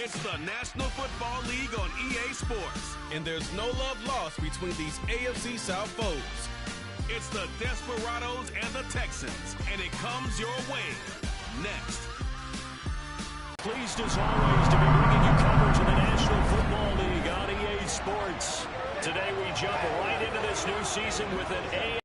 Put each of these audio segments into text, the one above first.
It's the National Football League on EA Sports. And there's no love lost between these AFC South foes. It's the Desperados and the Texans, and it comes your way next. Pleased as always to be bringing you coverage of the National Football League on EA Sports. Today we jump right into this new season with an A.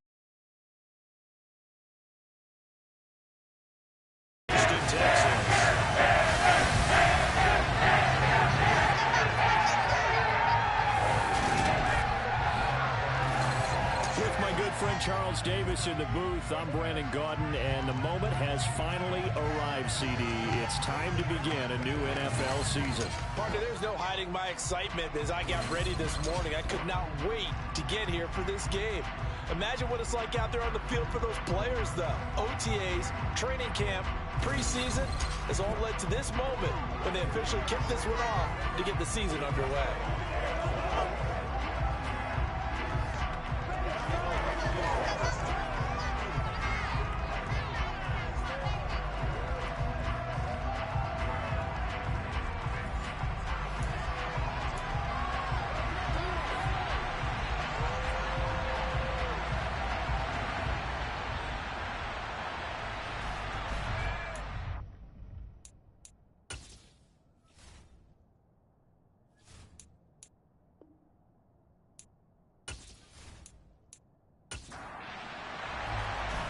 Charles Davis in the booth. I'm Brandon Gaudin, and the moment has finally arrived, CD. It's time to begin a new NFL season. Partner, there's no hiding my excitement as I got ready this morning. I could not wait to get here for this game. Imagine what it's like out there on the field for those players, though. OTAs, training camp, preseason has all led to this moment when they officially kick this one off to get the season underway.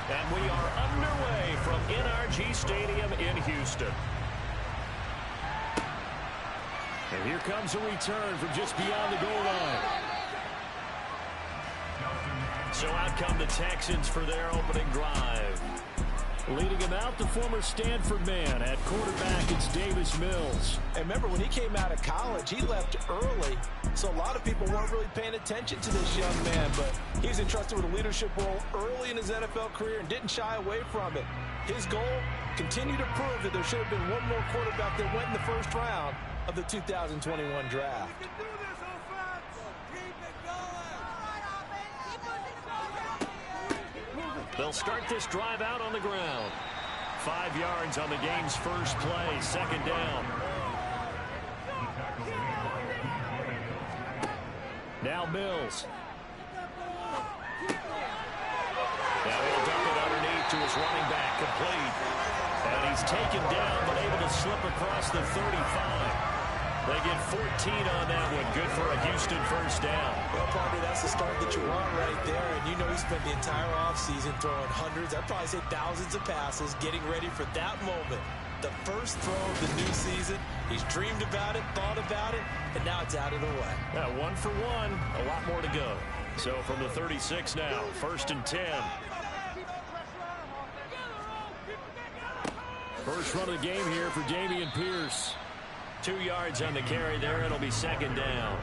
And we are underway from NRG Stadium in Houston. And here comes a return from just beyond the goal line. So out come the Texans for their opening drive. Leading him out, the former Stanford man. At quarterback, it's Davis Mills. And remember, when he came out of college, he left early, so a lot of people weren't really paying attention to this young man, but he's entrusted with a leadership role early in his NFL career and didn't shy away from it. His goal, continue to prove that there should have been one more quarterback that went in the first round of the 2021 draft. They'll start this drive out on the ground. 5 yards on the game's first play, second down. Now Mills. Now he'll dump it underneath to his running back, complete. And he's taken down, but able to slip across the 35. They get 14 on that one. Good for a Houston first down. Well, partner, that's the start that you want right there. And you know he spent the entire offseason throwing hundreds, I'd probably say thousands of passes, getting ready for that moment. The first throw of the new season. He's dreamed about it, thought about it, and now it's out of the way. Yeah, 1 for 1. A lot more to go. So from the 36 now, 1st and 10. First run of the game here for Dameon Pierce. 2 yards on the carry there. It'll be second down.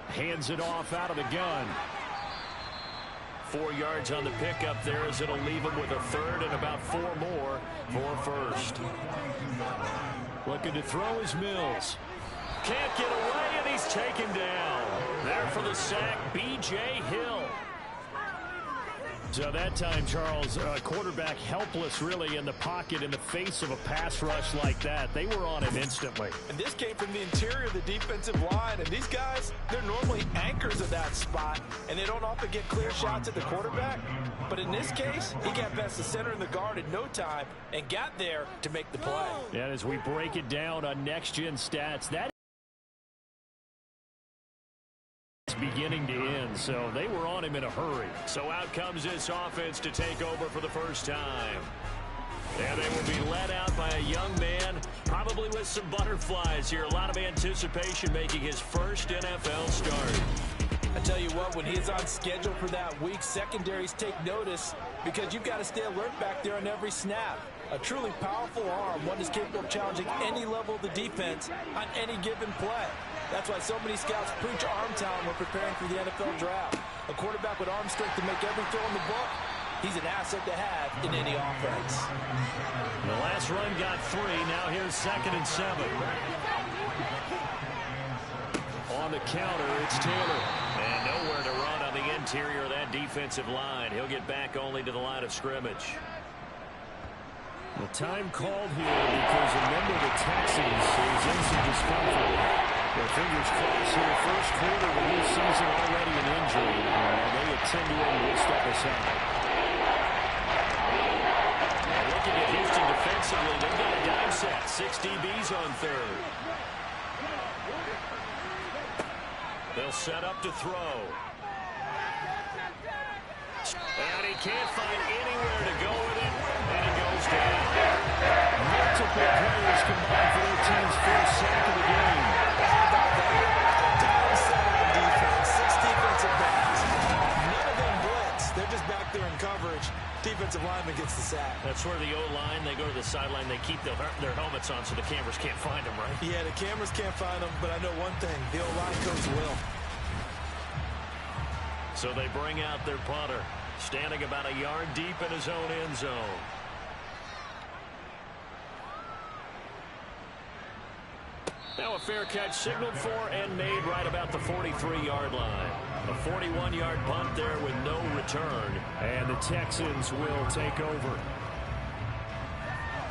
Hands it off out of the gun. 4 yards on the pickup there as it'll leave him with a third and about 4 more for first. Looking to throw is Mills. Can't get away, and he's taken down. There for the sack, B.J. Hill. So that time, Charles, quarterback helpless really in the pocket in the face of a pass rush like that. They were on him instantly. And this came from the interior of the defensive line. And these guys, they're normally anchors of that spot, and they don't often get clear shots at the quarterback. But in this case, he got past the center and the guard in no time and got there to make the play. And as we break it down on next-gen stats, that beginning to end, so they were on him in a hurry. So out comes this offense to take over for the first time. And they will be led out by a young man, probably with some butterflies here. A lot of anticipation making his first NFL start. I tell you what, when he's on schedule for that week, secondaries take notice because you've got to stay alert back there on every snap. A truly powerful arm, one is capable of challenging any level of the defense on any given play. That's why so many scouts preach arm talent when preparing for the NFL draft. A quarterback with arm strength to make every throw in the book, he's an asset to have in any offense. The last run got 3. Now here's 2nd and 7. On the counter, it's Taylor. And nowhere to run on the interior of that defensive line. He'll get back only to the line of scrimmage. The time called here because a member of the Texans is in some discomfort. Their fingers crossed here. First quarter of the new season, already an injury. They attend to him. We'll step aside. Looking at Houston defensively, they've got a dime set. 6 DBs on third. They'll set up to throw. And he can't find anywhere to go with it. And he goes down. Multiple players combined for their team's first sack of the game. Down center on defense. 6 defensive backs. None of them blitz. They're just back there in coverage. Defensive lineman gets the sack. That's where the O-line, they go to the sideline, they keep their helmets on so the cameras can't find them, right? Yeah, the cameras can't find them, but I know one thing. The O-line coach will. So they bring out their punter, standing about a yard deep in his own end zone. Now a fair catch signaled for and made right about the 43-yard line. A 41-yard punt there with no return. And the Texans will take over.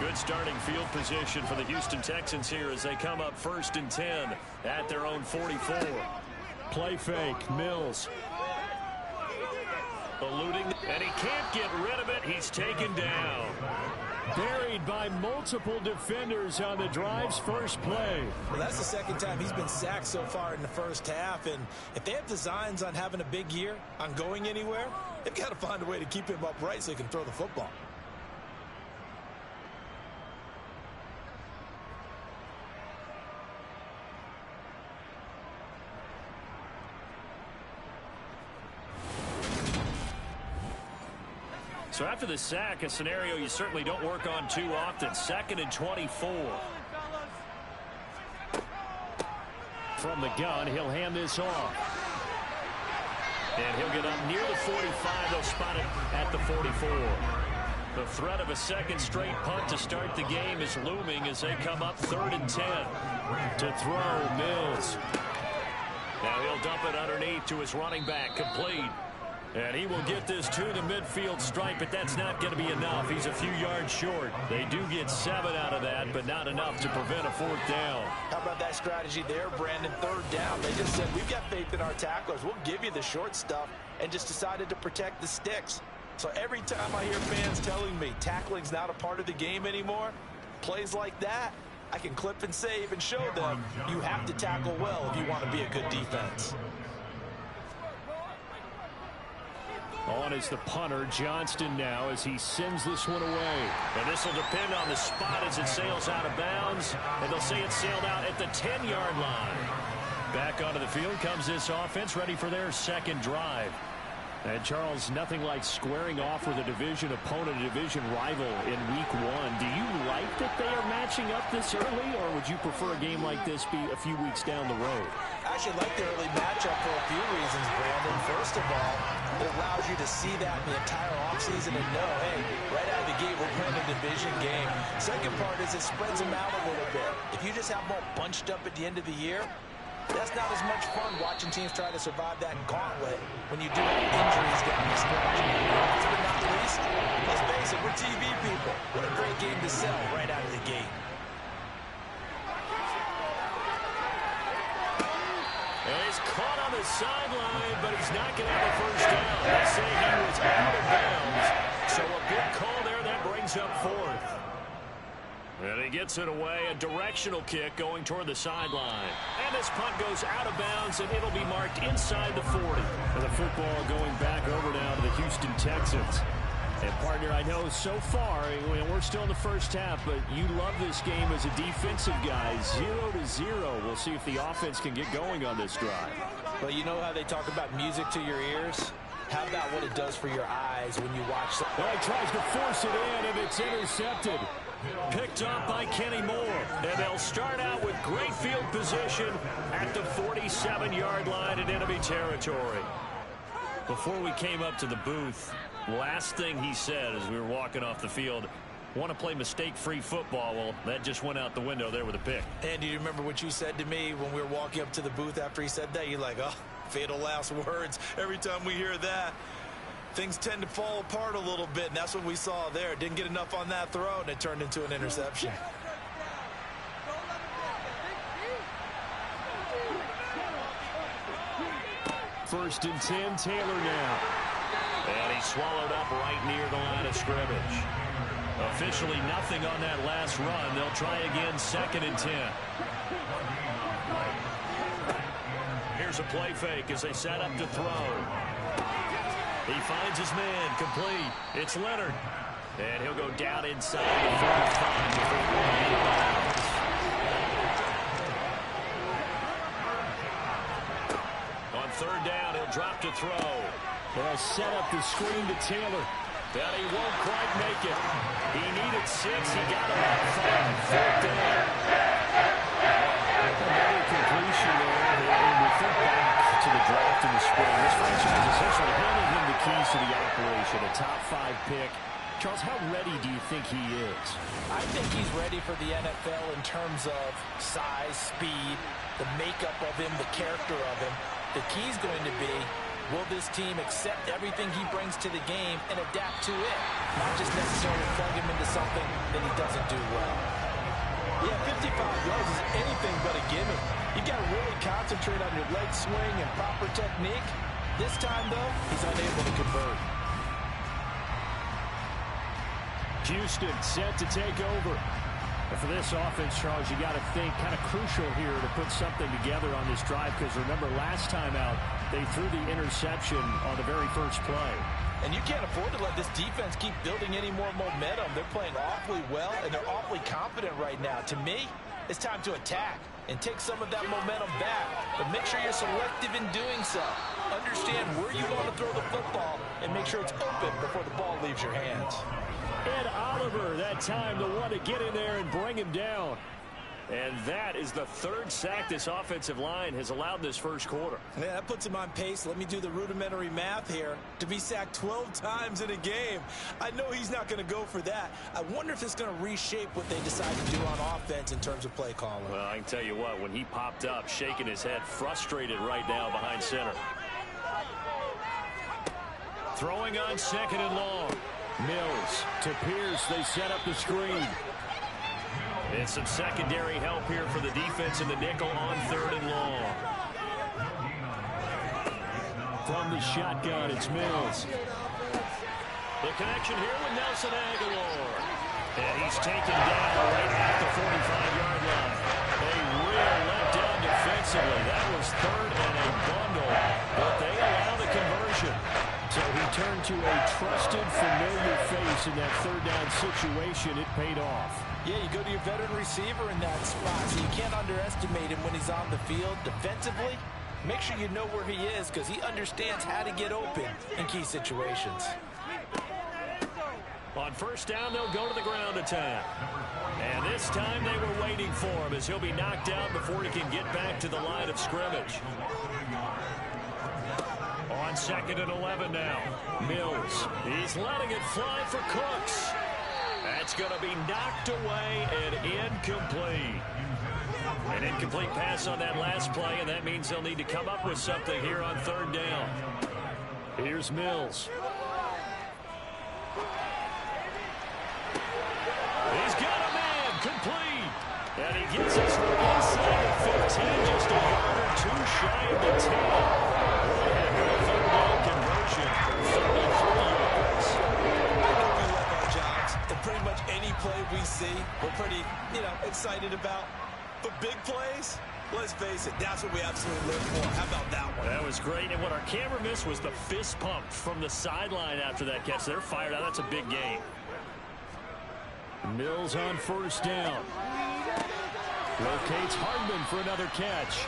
Good starting field position for the Houston Texans here as they come up 1st and 10 at their own 44. Play fake, Mills. Eluding, and he can't get rid of it. He's taken down. Buried by multiple defenders on the drive's first play. Well, that's the second time he's been sacked so far in the first half. And if they have designs on having a big year, on going anywhere, they've got to find a way to keep him upright so he can throw the football. So after the sack, a scenario you certainly don't work on too often. 2nd and 24. From the gun, he'll hand this off. And he'll get up near the 45. They'll spot it at the 44. The threat of a second straight punt to start the game is looming as they come up 3rd and 10. To throw, Mills. Now he'll dump it underneath to his running back, complete. And he will get this to the midfield stripe, but that's not going to be enough. He's a few yards short. They do get 7 out of that, but not enough to prevent a 4th down. How about that strategy there, Brandon? 3rd down. They just said, we've got faith in our tacklers. We'll give you the short stuff, and just decided to protect the sticks. So every time I hear fans telling me tackling's not a part of the game anymore, plays like that, I can clip and save and show them you have to tackle well if you want to be a good defense. On is the punter, Johnston now, as he sends this one away. And this will depend on the spot as it sails out of bounds. And they'll say it sailed out at the 10-yard line. Back onto the field comes this offense, ready for their 2nd drive. And, Charles, nothing like squaring off with a division opponent, a division rival in Week 1. Do you like that they are matching up this early, or would you prefer a game like this be a few weeks down the road? I actually like the early matchup for a few reasons, Brandon. First of all, it allows you to see that in the entire offseason and know, hey, right out of the gate, we're playing a division game. Second part is it spreads them out a little bit. If you just have them all bunched up at the end of the year, that's not as much fun watching teams try to survive that gauntlet when you do have injuries down the stretch. Last but not least, let's face it, we're TV people. What a great game to sell right out of the gate. And he's caught on the sideline, but he's not going to have a 1st down. They say he was out of bounds. So a big call there that brings up 4th. And he gets it away, a directional kick going toward the sideline. And this punt goes out of bounds, and it'll be marked inside the 40. And the football going back over now to the Houston Texans. And, partner, I know so far, we're still in the first half, but you love this game as a defensive guy. 0-0. We'll see if the offense can get going on this drive. Well, you know how they talk about music to your ears? How about what it does for your eyes when you watch? Well, he tries to force it in, and it's intercepted. Picked up by Kenny Moore. And they'll start out with great field position at the 47-yard line in enemy territory. Before we came up to the booth, last thing he said as we were walking off the field, want to play mistake-free football. Well, that just went out the window there with a pick. And do you remember what you said to me when we were walking up to the booth after he said that? You're like, oh, Fatal last words. Every time we hear that, things tend to fall apart a little bit, and that's what we saw there. Didn't get enough on that throw, and it turned into an interception. First and 10, Taylor now. And he swallowed up right near the line of scrimmage. Officially nothing on that last run. They'll try again, 2nd and 10. Here's a play fake as they set up to throw. He finds his man, complete. It's Leonard. And he'll go down inside the 45 before going out of bounds. On 3rd down, he'll drop to throw. They'll set up the screen to Taylor. But he won't quite make it. He needed 6. He got about 5. 4th down. Another completion there. And we think back to the draft in the spring. This franchise essentially handed him the keys to the operation. A top 5 pick. Charles, how ready do you think he is? I think he's ready for the NFL in terms of size, speed, the makeup of him, the character of him. The key's going to be, will this team accept everything he brings to the game and adapt to it? Not just necessarily plug him into something that he doesn't do well. Yeah, 55 yards is anything but a gimme. You got to really concentrate on your leg swing and proper technique. This time, though, he's unable to convert. Houston set to take over. And for this offense, Charles, you got to think kind of crucial here to put something together on this drive, because remember last time out, they threw the interception on the very first play. And you can't afford to let this defense keep building any more momentum. They're playing awfully well, and they're awfully confident right now. To me, it's time to attack and take some of that momentum back. But make sure you're selective in doing so. Understand where you want to throw the football and make sure it's open before the ball leaves your hands. Ed Oliver, that time, the one to get in there and bring him down. And that is the 3rd sack this offensive line has allowed this first quarter. Yeah, that puts him on pace. Let me do the rudimentary math here. To be sacked 12 times in a game. I know he's not going to go for that. I wonder if it's going to reshape what they decide to do on offense in terms of play calling. Well, I can tell you what, when he popped up, shaking his head, frustrated right now behind center. Throwing on 2nd and long. Mills to Pierce. They set up the screen. And some secondary help here for the defense in the nickel on 3rd and long. From the shotgun, it's Mills. The connection here with Nelson Aguilar. And he's taken down right at the 45-yard line. A real letdown defensively. That was 3rd and a bundle, but they allow the conversion. So he turned to a trusted, familiar face in that 3rd down situation. It paid off. Yeah, you go to your veteran receiver in that spot, so you can't underestimate him when he's on the field. Defensively, make sure you know where he is, because he understands how to get open in key situations. On 1st down, they'll go to the ground attack. And this time they were waiting for him, as he'll be knocked out before he can get back to the line of scrimmage. On 2nd and 11 now. Mills, he's letting it fly for Cooks. That's going to be knocked away and incomplete. An incomplete pass on that last play, and that means they'll need to come up with something here on 3rd down. Here's Mills. He's got a man, complete. And he gets us inside the 15, just a yard or 2 shy of the 10. What a heck of a 3rd down conversion, 33 yards. I know we love our jobs, and pretty much any play we see, we're pretty, excited about. But big plays, let's face it, that's what we absolutely live for. How about that one? That was great, and what our camera missed was the fist pump from the sideline after that catch. They're fired out. That's a big game. Mills on 1st down. Locates Hardman for another catch.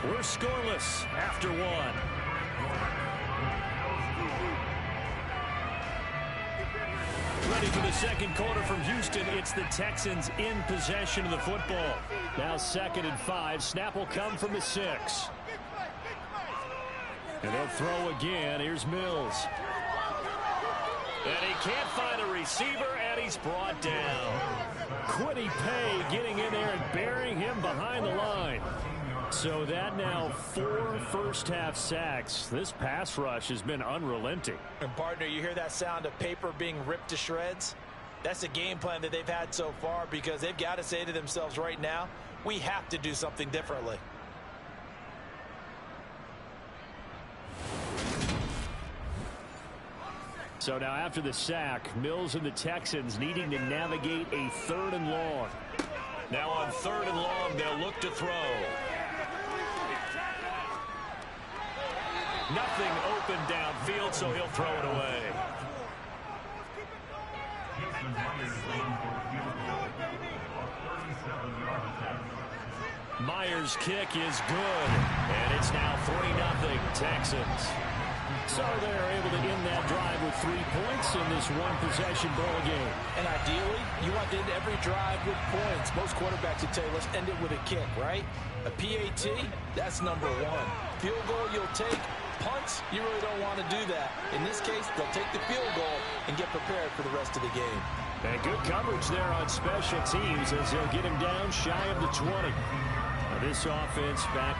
We're scoreless after 1. Ready for the 2nd quarter from Houston. It's the Texans in possession of the football. Now 2nd and 5. Snap will come from the 6. And they'll throw again. Here's Mills. And he can't find a receiver, and he's brought down. Quiddy Pay getting in there and burying him behind the line. So that now 4 first-half sacks. This pass rush has been unrelenting. And, partner, you hear that sound of paper being ripped to shreds? That's the game plan that they've had so far, because they've got to say to themselves right now, we have to do something differently. So now after the sack, Mills and the Texans needing to navigate a 3rd and long. Now on 3rd and long, they'll look to throw. Nothing open downfield, so he'll throw it away. Myers' kick is good, and it's now 3-0 Texans. So they're able to end that drive with 3 points in this one-possession ball game. And ideally, you want to end every drive with points. Most quarterbacks would tell you, let's end it with a kick, right? A PAT, that's number 1. Field goal you'll take. Punts, you really don't want to do that. In this case, they'll take the field goal and get prepared for the rest of the game. And good coverage there on special teams as they'll get him down shy of the 20. Now this offense back.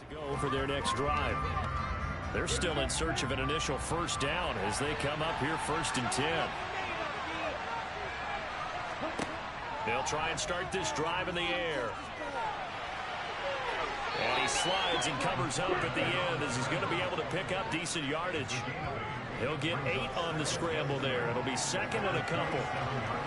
Go for their next drive. They're still in search of an initial first down as they come up here 1st and 10. They'll try and start this drive in the air. And he slides and covers up at the end as he's going to be able to pick up decent yardage. He'll get 8 on the scramble there. It'll be second and a couple.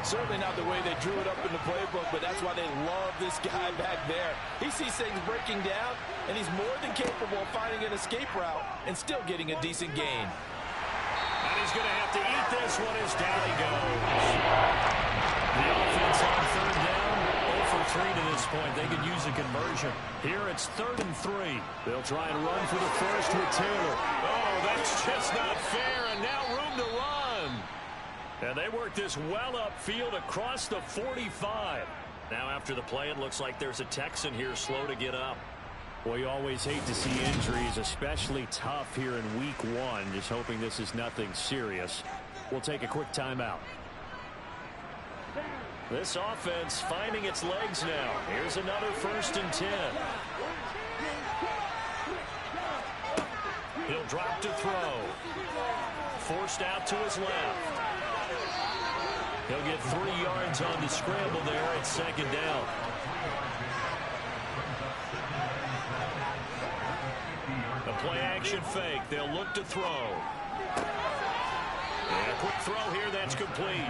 Certainly not the way they drew it up in the playbook, but that's why they love this guy back there. He sees things breaking down, and he's more than capable of finding an escape route and still getting a decent gain. And he's going to have to eat this one as down he goes. The offense on third down, 0 for 3 to this point. They could use a conversion. Here it's 3rd and 3. They'll try and run for the first with Taylor. Oh, that's just not fair, and now room to run. And they work this well upfield across the 45. Now after the play, it looks like there's a Texan here slow to get up. Well, you always hate to see injuries, especially tough here in week 1. Just hoping this is nothing serious. We'll take a quick timeout. This offense finding its legs now. Here's another 1st and 10. He'll drop to throw. Forced out to his left. He'll get 3 yards on the scramble there at 2nd down. A play-action fake. They'll look to throw. And a quick throw here that's complete.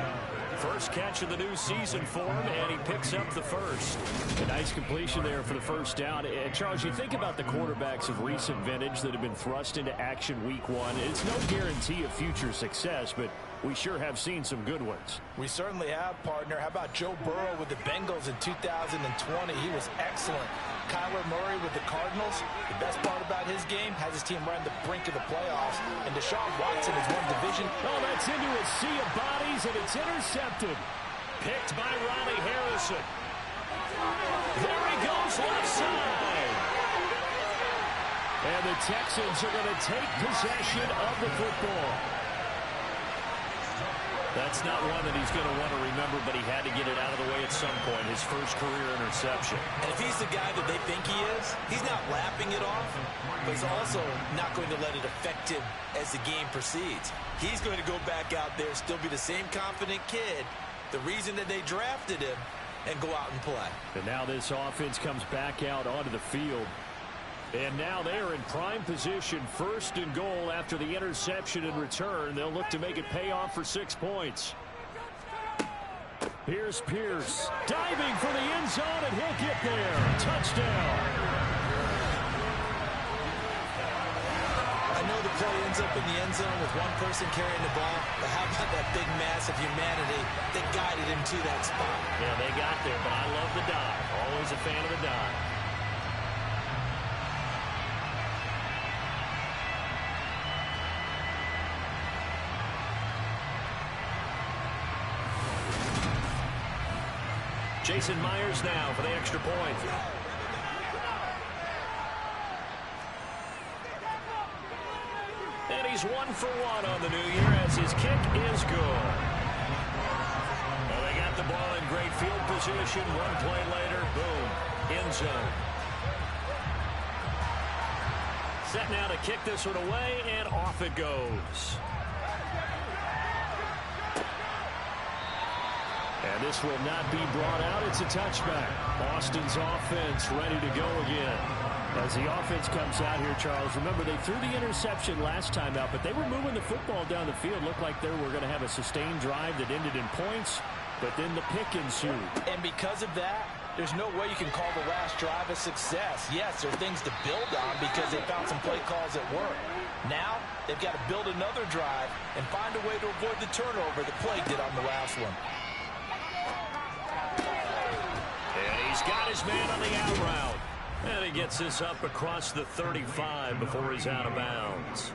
First catch of the new season for him, and he picks up the first. A nice completion there for the first down. And Charles, you think about the quarterbacks of recent vintage that have been thrust into action week 1. It's no guarantee of future success, but we sure have seen some good ones. We certainly have, partner. How about Joe Burrow with the Bengals in 2020? He was excellent. Kyler Murray with the Cardinals. The best part about his game has his team right on the brink of the playoffs. And Deshaun Watson has won division. Oh, that's into a sea of bodies, and it's intercepted. Picked by Ronnie Harrison. There he goes left side. And the Texans are going to take possession of the football. That's not one that he's going to want to remember, but he had to get it out of the way at some point. His first career interception. And if he's the guy that they think he is, he's not lapping it off, but he's also not going to let it affect him as the game proceeds. He's going to go back out there, still be the same confident kid, the reason that they drafted him, and go out and play. And now this offense comes back out onto the field. And now they're in prime position, 1st and goal after the interception and return. They'll look to make it pay off for 6 points. Here's Pierce diving for the end zone, and he'll get there. Touchdown. I know the play ends up in the end zone with one person carrying the ball, but how about that big mass of humanity that guided him to that spot? Yeah, they got there, but I love the dive. Always a fan of the dive. Jason Myers now for the extra point. And he's 1 for 1 on the new year as his kick is good. Well, they got the ball in great field position. One play later, boom, end zone. Set now to kick this one away, and off it goes. And this will not be brought out. It's a touchback. Austin's offense ready to go again. As the offense comes out here, Charles, remember they threw the interception last time out, but they were moving the football down the field. Looked like they were going to have a sustained drive that ended in points, but then the pick ensued. And because of that, there's no way you can call the last drive a success. Yes, there are things to build on because they found some play calls that work. Now, they've got to build another drive and find a way to avoid the turnover that Play did on the last one. He's got his man on the out route. And he gets this up across the 35 before he's out of bounds.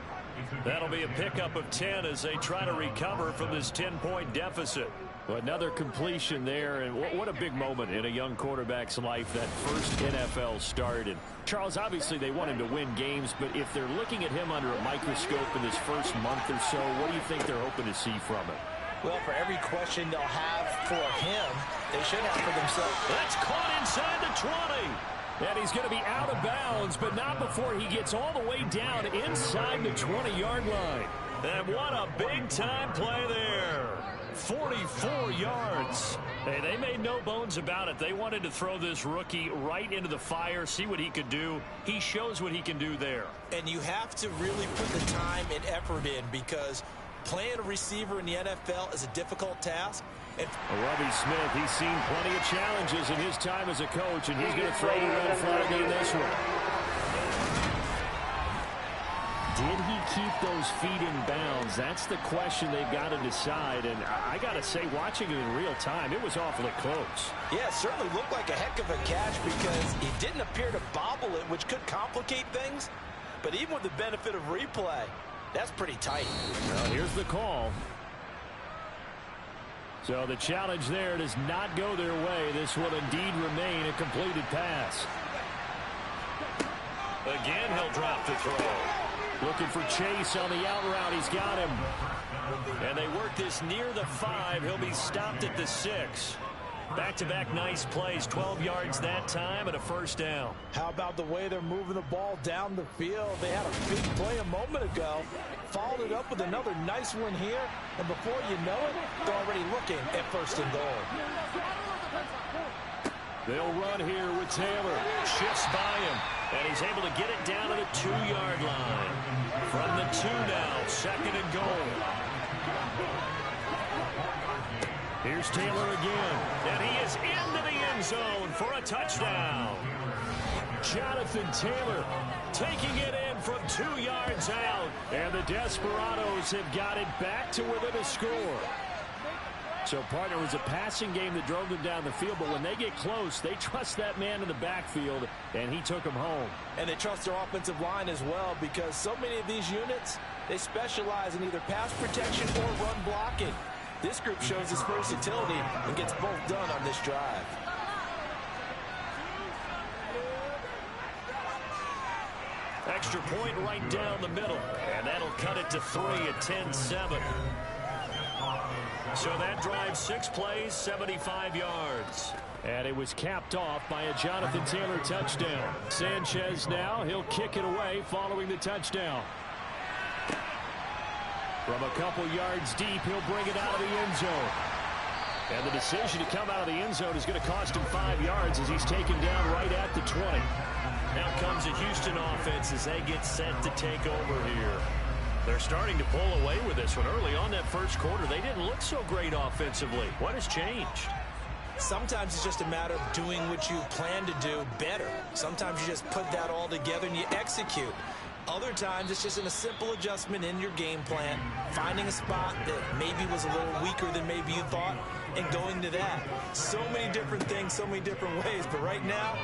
That'll be a pickup of 10 as they try to recover from this 10-point deficit. Well, another completion there, and what a big moment in a young quarterback's life, that first NFL start. And Charles, obviously they want him to win games, but if they're looking at him under a microscope in this first month or so, what do you think they're hoping to see from him? Well, for every question they'll have for him, they should have for themselves. That's caught inside the 20. And he's going to be out of bounds, but not before he gets all the way down inside the 20-yard line. And what a big-time play there. 44 yards. Hey, they made no bones about it. They wanted to throw this rookie right into the fire, see what he could do. He shows what he can do there. And you have to really put the time and effort in, because playing a receiver in the NFL is a difficult task. And Lovie Smith, he's seen plenty of challenges in his time as a coach, and he's going to throw the red flag in this one. Did he keep those feet in bounds? That's the question they've got to decide. And I got to say, watching it in real time, it was awfully close. Yeah, it certainly looked like a heck of a catch, because he didn't appear to bobble it, which could complicate things. But even with the benefit of replay, that's pretty tight. Well, here's the call. So the challenge there does not go their way. This will indeed remain a completed pass. Again, he'll drop the throw. Looking for Chase on the out route. He's got him. And they work this near the 5. He'll be stopped at the 6. Back-to-back nice plays. 12 yards that time and a first down. How about the way they're moving the ball down the field? They had a big play a moment ago. Followed it up with another nice one here. And before you know it, they're already looking at first and goal. They'll run here with Taylor. Shifts by him. And he's able to get it down to the 2-yard line. From the 2 now, second and goal. Here's Taylor again. And he is into the end zone for a touchdown. Jonathan Taylor taking it in from 2 yards out. And the Desperados have got it back to within a score. So, partner, it was a passing game that drove them down the field, but when they get close, they trust that man in the backfield, and he took them home. And they trust their offensive line as well, because so many of these units, they specialize in either pass protection or run blocking. This group shows its versatility and gets both done on this drive. Extra point right down the middle, and that'll cut it to 3 at 10-7. So that drive, 6 plays, 75 yards. And it was capped off by a Jonathan Taylor touchdown. Sanchez now, he'll kick it away following the touchdown. From a couple yards deep, he'll bring it out of the end zone. And the decision to come out of the end zone is going to cost him 5 yards as he's taken down right at the 20. Now comes the Houston offense as they get set to take over here. They're starting to pull away with this one. Early on that first quarter, they didn't look so great offensively. What has changed? Sometimes it's just a matter of doing what you plan to do better. Sometimes you just put that all together and you execute. Other times it's just in a simple adjustment in your game plan, finding a spot that maybe was a little weaker than maybe you thought, and going to that. So many different things, so many different ways, but right now,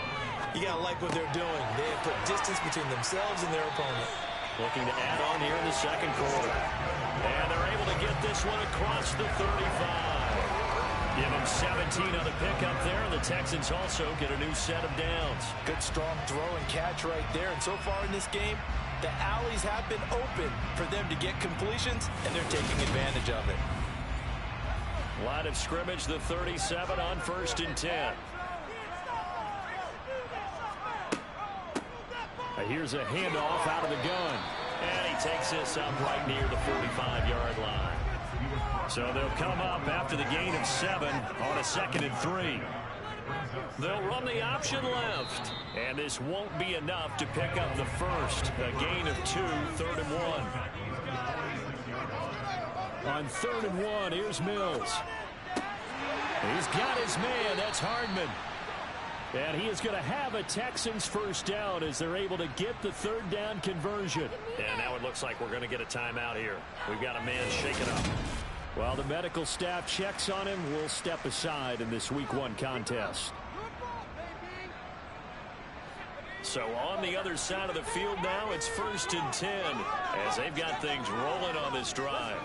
you got to like what they're doing. They have put distance between themselves and their opponent. Looking to add on here in the second quarter. And they're able to get this one across the 35. Give him 17 on the pickup there, and the Texans also get a new set of downs. Good strong throw and catch right there. And so far in this game, the alleys have been open for them to get completions, and they're taking advantage of it. Line of scrimmage, the 37 on 1st and 10. Here's a handoff out of the gun. And he takes this up right near the 45-yard line. So they'll come up after the gain of 7 on a 2nd and 3. They'll run the option left. And this won't be enough to pick up the first. A gain of 2, 3rd and 1. On 3rd and 1, here's Mills. He's got his man. That's Hardman. And he is going to have a Texans first down as they're able to get the 3rd down conversion. And now it looks like we're going to get a timeout here. We've got a man shaken up. While the medical staff checks on him, we'll step aside in this Week 1 contest. So on the other side of the field now, it's 1st and 10 as they've got things rolling on this drive.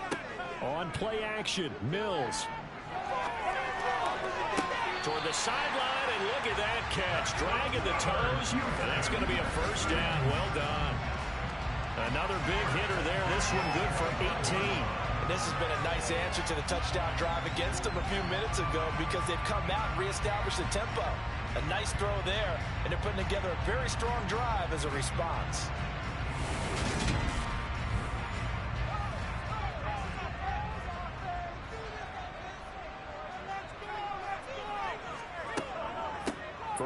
On play action, Mills. Toward the sideline, and look at that catch. Dragging the toes, and that's going to be a first down. Well done. Another big hitter there. This one good for 18. And this has been a nice answer to the touchdown drive against them a few minutes ago, because they've come out and reestablished the tempo. A nice throw there, and they're putting together a very strong drive as a response.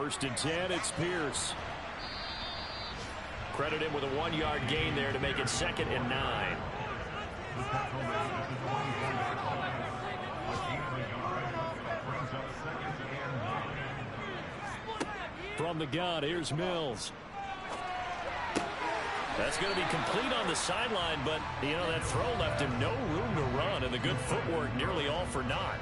First and 10, it's Pierce. Credit him with a 1-yard gain there to make it 2nd and 9. From the gun, here's Mills. That's going to be complete on the sideline, but, you know, that throw left him no room to run, and the good footwork nearly all for naught.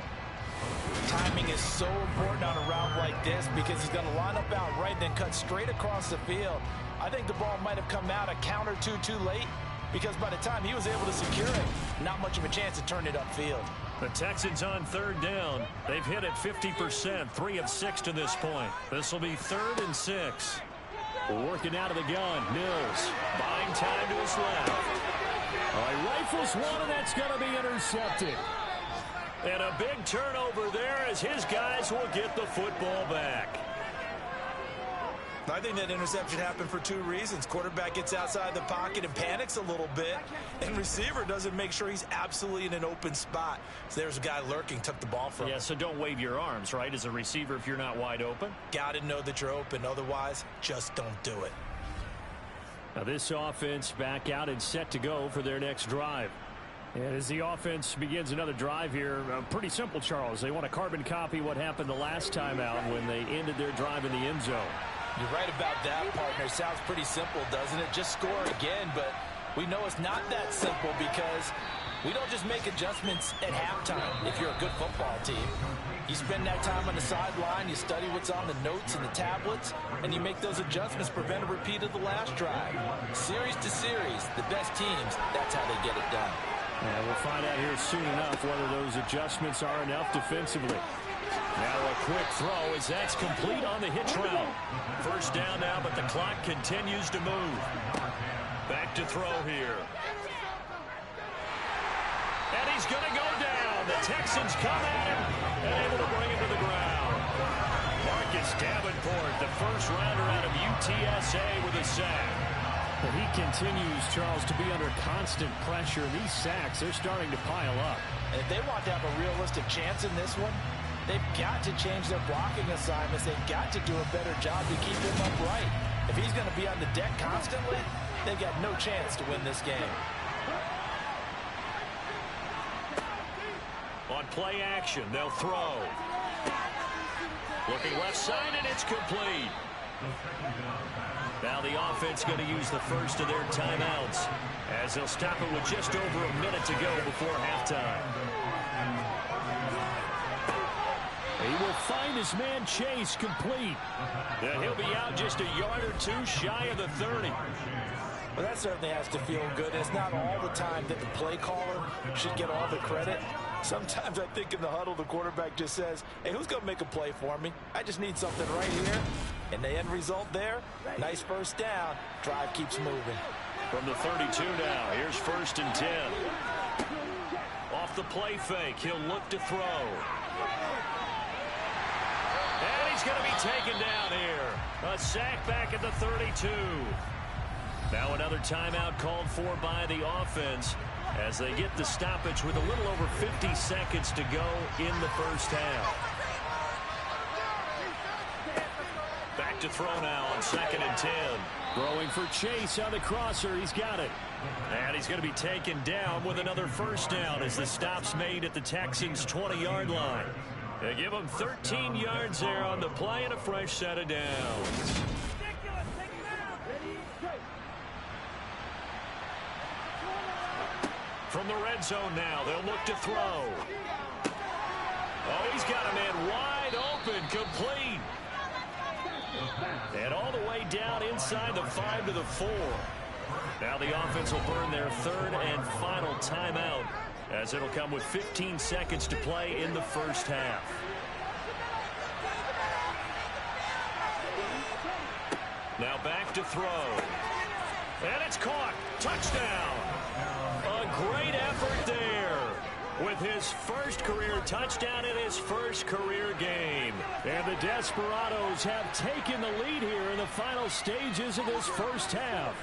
Timing is so important on a route like this because he's going to line up out right, then cut straight across the field. I think the ball might have come out a count or two too late because by the time he was able to secure it, not much of a chance to turn it upfield. The Texans on 3rd down. They've hit it 50%, 3 of 6 to this point. This will be 3rd and 6. Working out of the gun, Mills buying time to his left. All right, rifles one, and that's going to be intercepted. And a big turnover there as his guys will get the football back. I think that interception happened for 2 reasons. Quarterback gets outside the pocket and panics a little bit, and receiver doesn't make sure he's absolutely in an open spot. So there's a guy lurking, took the ball from him. Yeah, so don't wave your arms, right, as a receiver if you're not wide open. Got to know that you're open. Otherwise, just don't do it. Now this offense back out and set to go for their next drive. And as the offense begins another drive here, pretty simple, Charles. They want to carbon copy what happened the last time out when they ended their drive in the end zone. You're right about that, partner. Sounds pretty simple, doesn't it? Just score again, but we know it's not that simple because we don't just make adjustments at halftime if you're a good football team. You spend that time on the sideline, you study what's on the notes and the tablets, and you make those adjustments, prevent a repeat of the last drive. Series to series, the best teams, that's how they get it done. And we'll find out here soon enough whether those adjustments are enough defensively. Now a quick throw as that's complete on the hitch route. 1st down now, but the clock continues to move. Back to throw here. And he's going to go down. The Texans come at him and able to bring him to the ground. Marcus Davenport, the first rounder out of UTSA with a sack. But he continues, Charles, to be under constant pressure. These sacks, they're starting to pile up. And if they want to have a realistic chance in this one, they've got to change their blocking assignments. They've got to do a better job to keep him upright. If he's going to be on the deck constantly, they've got no chance to win this game. On play action, they'll throw. Looking left side, and it's complete. Now the offense going to use the first of their timeouts as they'll stop it with just over a minute to go before halftime. He will find his man Chase complete. And he'll be out just a yard or two shy of the 30. Well, that certainly has to feel good. It's not all the time that the play caller should get all the credit. Sometimes I think in the huddle, the quarterback just says, hey, who's going to make a play for me? I just need something right here. And the end result there, nice 1st down. Drive keeps moving. From the 32 now, here's 1st and 10. Off the play fake, he'll look to throw. And he's going to be taken down here. A sack back at the 32. Now another timeout called for by the offense as they get the stoppage with a little over 50 seconds to go in the 1st half. Back to throw now on 2nd and 10. Throwing for Chase on the crosser. He's got it. And he's going to be taken down with another 1st down as the stop's made at the Texans' 20-yard line. They give him 13 yards there on the play and a fresh set of downs. From the red zone now, they'll look to throw. Oh, he's got a man wide open, complete. And all the way down inside the 5 to the 4. Now the offense will burn their 3rd and final timeout as it'll come with 15 seconds to play in the 1st half. Now back to throw. And it's caught. Touchdown. A great effort there with his 1st career touchdown in his 1st career game. And the Desperados have taken the lead here in the final stages of this 1st half.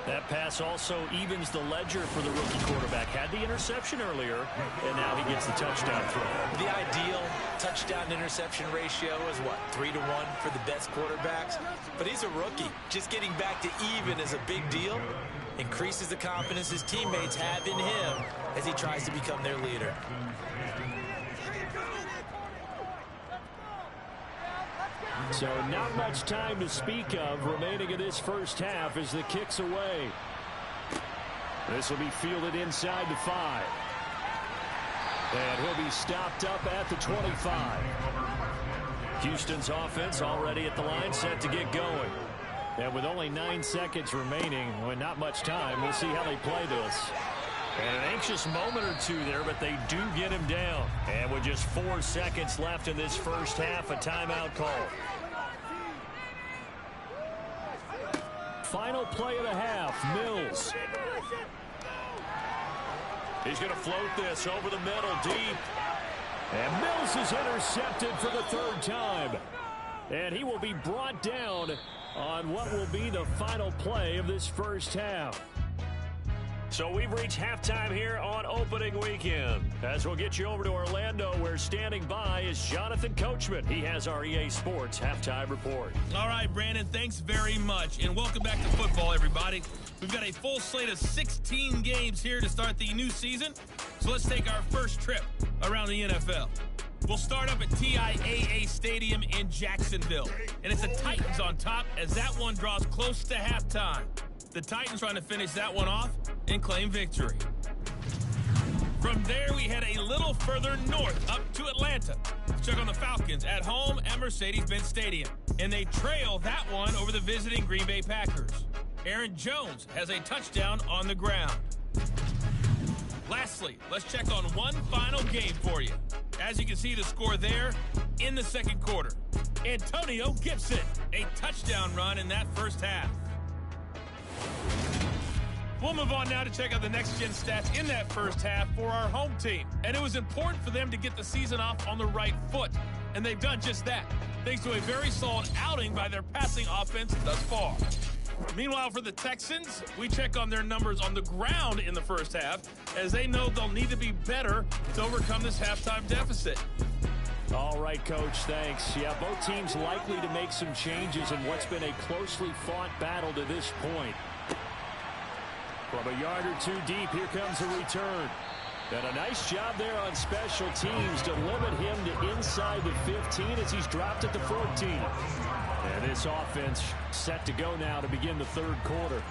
That pass also evens the ledger for the rookie quarterback. Had the interception earlier, and now he gets the touchdown throw. The ideal touchdown-interception ratio is, what, 3-1 for the best quarterbacks? But he's a rookie. Just getting back to even is a big deal. Increases the confidence his teammates have in him as he tries to become their leader. So not much time to speak of remaining in this first half as the kick's away. This will be fielded inside the 5. And he'll be stopped up at the 25. Houston's offense already at the line, set to get going. And with only 9 seconds remaining, well, not much time, we'll see how they play this. And an anxious moment or two there, but they do get him down. And with just 4 seconds left in this first half, a timeout call. Final play of the half, Mills. He's going to float this over the middle, deep. And Mills is intercepted for the 3rd time. And he will be brought down on what will be the final play of this first half. So we've reached halftime here on opening weekend. As we'll get you over to Orlando, where standing by is Jonathan Coachman. He has our EA Sports halftime report. All right, Brandon, thanks very much. And welcome back to football, everybody. We've got a full slate of 16 games here to start the new season. So let's take our first trip around the NFL. We'll start up at TIAA Stadium in Jacksonville. And it's the Titans on top as that one draws close to halftime. The Titans trying to finish that one off and claim victory. From there, we head a little further north up to Atlanta. Check on the Falcons at home at Mercedes-Benz Stadium. And they trail that one over the visiting Green Bay Packers. Aaron Jones has a touchdown on the ground. Lastly, let's check on one final game for you. As you can see the score there in the second quarter. Antonio Gibson, a touchdown run in that first half. We'll move on now to check out the next-gen stats in that first half for our home team. And it was important for them to get the season off on the right foot. And they've done just that, thanks to a very solid outing by their passing offense thus far. Meanwhile, for the Texans, we check on their numbers on the ground in the first half, as they know they'll need to be better to overcome this halftime deficit. All right, Coach, thanks. Yeah, both teams likely to make some changes in what's been a closely fought battle to this point. From a yard or two deep, here comes a return. And a nice job there on special teams to limit him to inside the 15 as he's dropped at the 14. And this offense set to go now to begin the third quarter.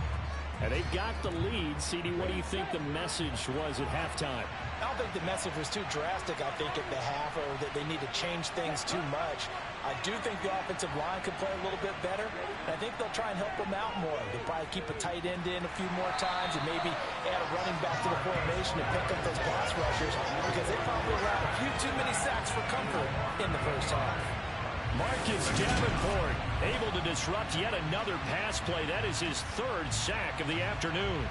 And they've got the lead. CD, what do you think the message was at halftime? I don't think the message was too drastic, I think, at the half, or that they need to change things too much. I do think the offensive line could play a little bit better, and I think they'll try and help them out more. They'll probably keep a tight end in a few more times and maybe add a running back to the formation to pick up those pass rushers, because they probably allowed a few too many sacks for comfort in the first half. Marcus Davenport able to disrupt yet another pass play. That is his 3rd sack of the afternoon.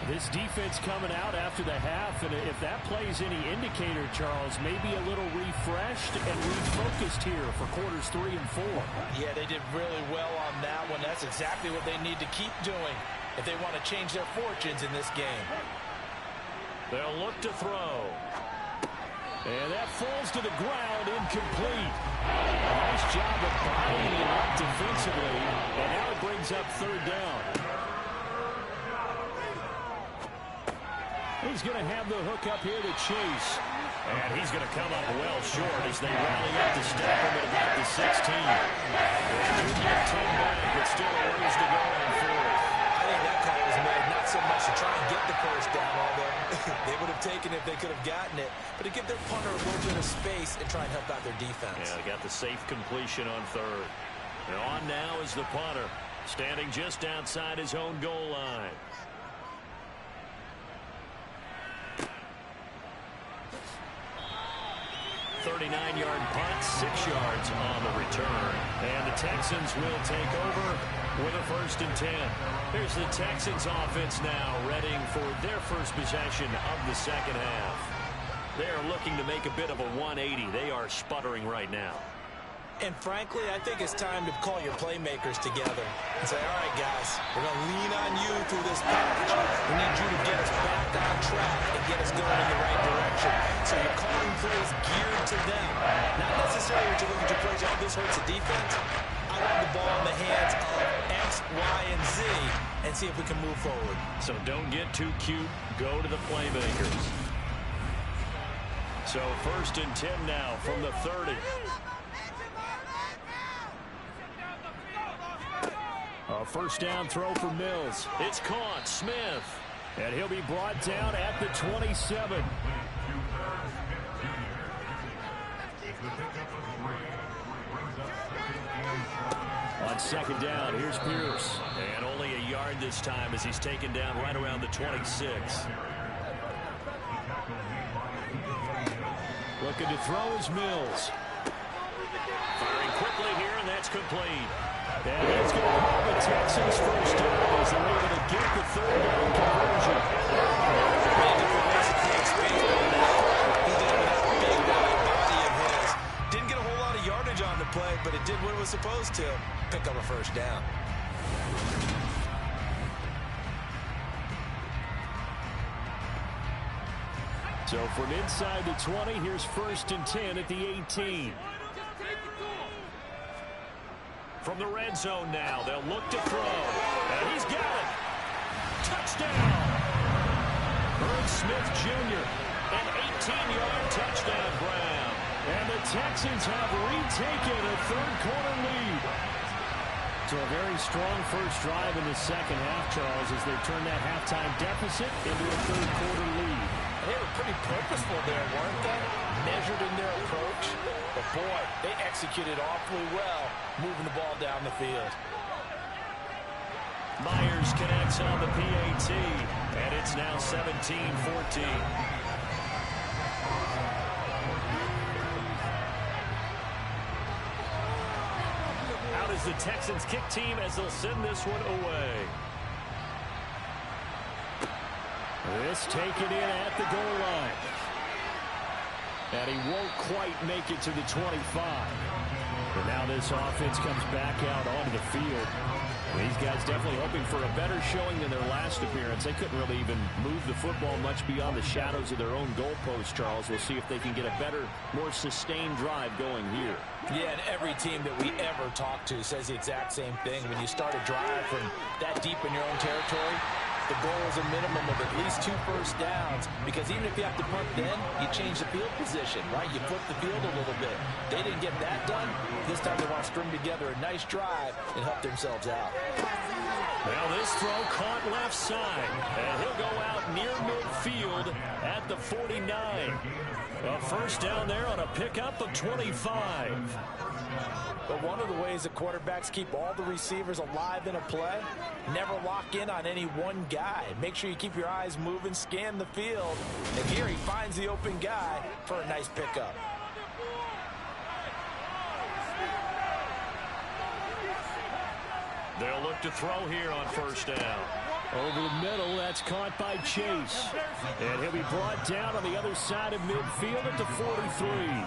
This defense coming out after the half, and if that plays any indicator, Charles, maybe a little refreshed and refocused here for quarters 3 and 4. Yeah, they did really well on that one. That's exactly what they need to keep doing if they want to change their fortunes in this game. They'll look to throw. And that falls to the ground, incomplete. A nice job of bodying it up defensively, and now it brings up 3rd down. He's going to have the hook up here to Chase. And he's going to come up well short as they rally up to stop him at about the 16. Should get 10 back, but still a ways to go on 4th. I think that call was made not so much to try and get the first down, although they would have taken it if they could have gotten it, but to give their punter a little bit of space and try and help out their defense. Yeah, they got the safe completion on 3rd. And on now is the punter, standing just outside his own goal line. .39-yard punt, 6 yards on the return. And the Texans will take over with a 1st and 10. Here's the Texans offense now, readying for their first possession of the second half. They are looking to make a bit of a 180. They are sputtering right now. And frankly, I think it's time to call your playmakers together and say, all right, guys, we're going to lean on you through this patch. We need you to get us back on track and get us going in the right direction. So you're calling plays geared to them. Not necessarily that you look at your plays, oh, this hurts the defense. I want the ball in the hands of X, Y, and Z and see if we can move forward. So don't get too cute. Go to the playmakers. So 1st and 10 now from the 30. A first down throw for Mills. It's caught. Smith. And he'll be brought down at the 27. On 2nd down, here's Pierce. And only a yard this time as he's taken down right around the 26. Looking to throw is Mills. Firing quickly here, and that's complete. And that's going to have the Texans first down as they're able to get the 3rd down conversion. He did it with that big wide body of his. Didn't get a whole lot of yardage on the play, but it did what it was supposed to. Pick up a first down. So from inside the 20, here's 1st and 10 at the 18. From the red zone now, they'll look to throw. And he's got it. Touchdown. Irv Smith Jr. An 18-yard touchdown grab. And the Texans have retaken a 3rd quarter lead. So a very strong first drive in the 2nd half, Charles, as they turn that halftime deficit into a 3rd quarter lead. They were pretty purposeful there, weren't they? Measured in their approach. But, boy, they executed awfully well, moving the ball down the field. Myers connects on the PAT, and it's now 17-14. Out is the Texans kick team as they'll send this one away. This taken in at the goal line. And he won't quite make it to the 25. But now this offense comes back out onto the field. These guys definitely hoping for a better showing than their last appearance. They couldn't really even move the football much beyond the shadows of their own goalpost, Charles. We'll see if they can get a better, more sustained drive going here. Yeah, and every team that we ever talk to says the exact same thing. When you start a drive from that deep in your own territory, the goal is a minimum of at least 2 first downs, because even if you have to punt then, you change the field position, right? You flip the field a little bit. They didn't get that done. This time they want to string together a nice drive and help themselves out. Now this throw caught left side, and he'll go out near midfield at the 49. A first down there on a pickup of 25. But one of the ways that quarterbacks keep all the receivers alive in a play, never lock in on any one guy. Make sure you keep your eyes moving, scan the field. And here he finds the open guy for a nice pickup. They'll look to throw here on first down. Over the middle, that's caught by Chase. And he'll be brought down on the other side of midfield at the 43.